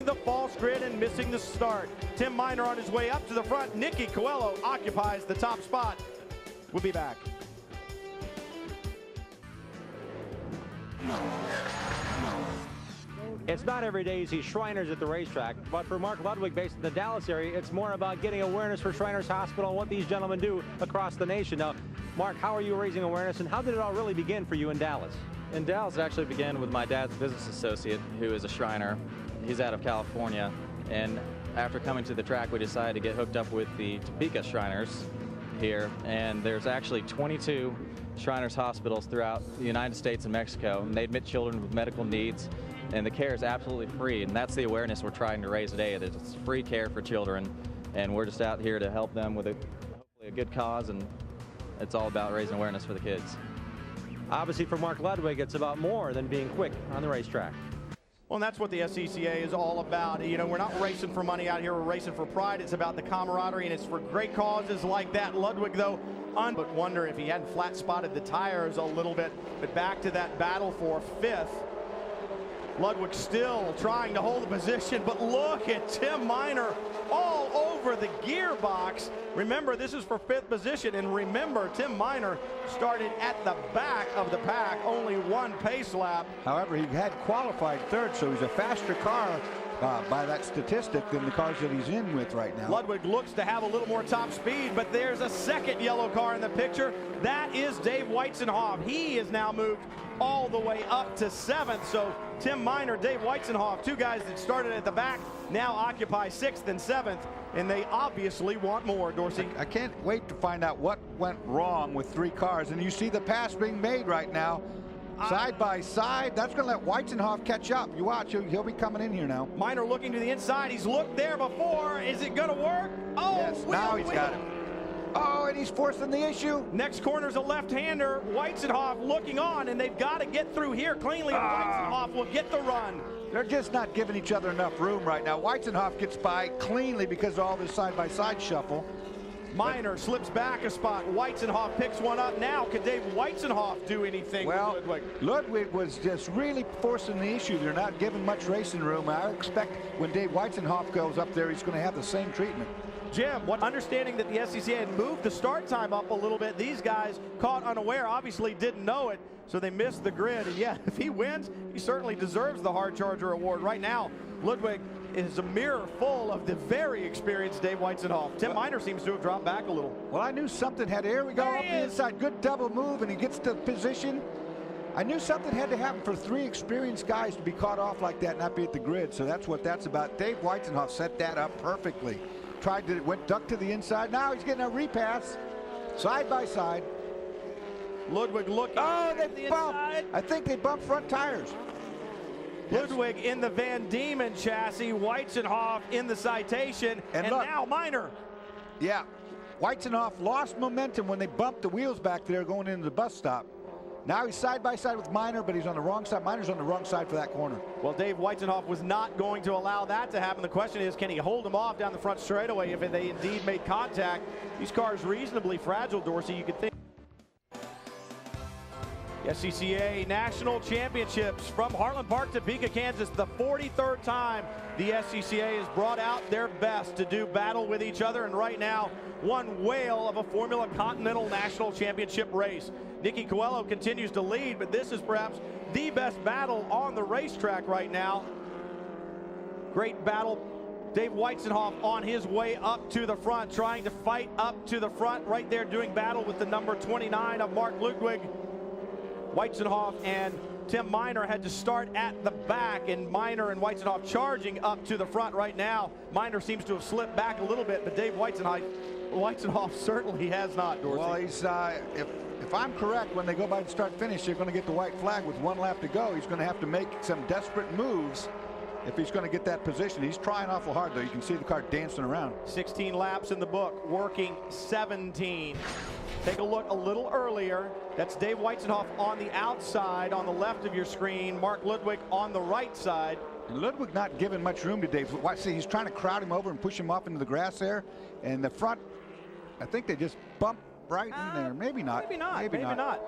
the false grid and missing the start. Tim Minor on his way up to the front. Nicky Coelho occupies the top spot. We'll be back. It's not every day you see Shriners at the racetrack, but for Mark Ludwig, based in the Dallas area, it's more about getting awareness for Shriners Hospital and what these gentlemen do across the nation. Now, Mark, how are you raising awareness, and how did it all really begin for you in Dallas? In Dallas, it actually began with my dad's business associate, who is a Shriner. He's out of California, and after coming to the track, we decided to get hooked up with the Topeka Shriners here, and there's actually 22 Shriners hospitals throughout the United States and Mexico, and they admit children with medical needs, and the care is absolutely free, and that's the awareness we're trying to raise today, that it's free care for children, and we're just out here to help them with hopefully a good cause, and it's all about raising awareness for the kids. Obviously, for Mark Ludwig, it's about more than being quick on the racetrack. Well, and that's what the SCCA is all about. You know, we're not racing for money out here. We're racing for pride. It's about the camaraderie, and it's for great causes like that. Ludwig, though, but wonder if he hadn't flat spotted the tires a little bit. But back to that battle for fifth. Ludwig still trying to hold the position, but look at Tim Minor all over the gearbox. Remember, this is for fifth position, and remember, Tim Minor started at the back of the pack, only one pace lap. However, he had qualified third, so he's a faster car by that statistic than the cars that he's in with right now. Ludwig looks to have a little more top speed, but there's a second yellow car in the picture. That is Dave Weitzenhoff. He has now moved all the way up to seventh. So Tim Minor, Dave Weitzenhoff, two guys that started at the back, now occupy sixth and seventh, and they obviously want more, Dorsey. I can't wait to find out what went wrong with three cars, and you see the pass being made right now. Side by side, that's going to let Weitzenhoff catch up. You watch, he'll be coming in here now. Minor looking to the inside. He's looked there before. Is it going to work? Oh, yes, now he's got it. Oh, and he's forcing the issue. Next corner's a left-hander. Weitzenhoff looking on, and they've got to get through here cleanly. Weitzenhoff will get the run. They're just not giving each other enough room right now. Weitzenhoff gets by cleanly because of all this side-by-side shuffle. Minor slips back a spot. Weitzenhoff picks one up. Now, could Dave Weitzenhoff do anything? Well, with Ludwig? Ludwig was just really forcing the issue. They're not giving much racing room. I expect when Dave Weitzenhoff goes up there, he's going to have the same treatment. Jim, what understanding that the SCCA had moved the start time up a little bit. These guys caught unaware, obviously didn't know it, so they missed the grid. And yeah, if he wins, he certainly deserves the Hard Charger award. Right now, Ludwig is a mirror full of the very experienced Dave Weitzenhoff. Tim Minor seems to have dropped back a little. Well, I knew something had. Here we go up the inside. Good double move, and he gets to position. I knew something had to happen for three experienced guys to be caught off like that and not be at the grid. So that's what that's about. Dave Weitzenhoff set that up perfectly. Ducked to the inside. Now he's getting a repass. Side by side. Ludwig looking. Oh, they bumped. I think they bumped front tires. Ludwig in the Van Diemen chassis, Weitzenhoff in the Citation, and look, now Minor. Yeah, Weitzenhoff lost momentum when they bumped the wheels back there going into the bus stop. Now he's side by side with Minor, but he's on the wrong side. Minor's on the wrong side for that corner. Well, Dave Weitzenhoff was not going to allow that to happen. The question is, can he hold him off down the front straightaway if they indeed made contact? These cars reasonably fragile, Dorsey, you could think. SCCA National Championships from Heartland Park, Topeka, Kansas. The 43rd time the SCCA has brought out their best to do battle with each other. And right now, one whale of a Formula Continental National Championship race. Nicky Coelho continues to lead, but this is perhaps the best battle on the racetrack right now. Great battle. Dave Weitzenhoff on his way up to the front, trying to fight up to the front, right there doing battle with the number 29 of Mark Ludwig. Weitzenhoff and Tim Minor had to start at the back, and Minor and Weitzenhoff charging up to the front right now. Minor seems to have slipped back a little bit, but Dave Weitzenhoff certainly has not, Dorsey. Well, he's, if I'm correct, when they go by the start-finish, they're going to get the white flag with one lap to go. He's going to have to make some desperate moves if he's going to get that position. He's trying awful hard, though. You can see the car dancing around. 16 laps in the book, working 17. Take a look a little earlier. That's Dave Weitzenhoff on the outside on the left of your screen. Mark Ludwig on the right side. And Ludwig not giving much room to Dave. See, he's trying to crowd him over and push him off into the grass there. And the front, I think they just bumped right in there. Maybe not. Maybe not.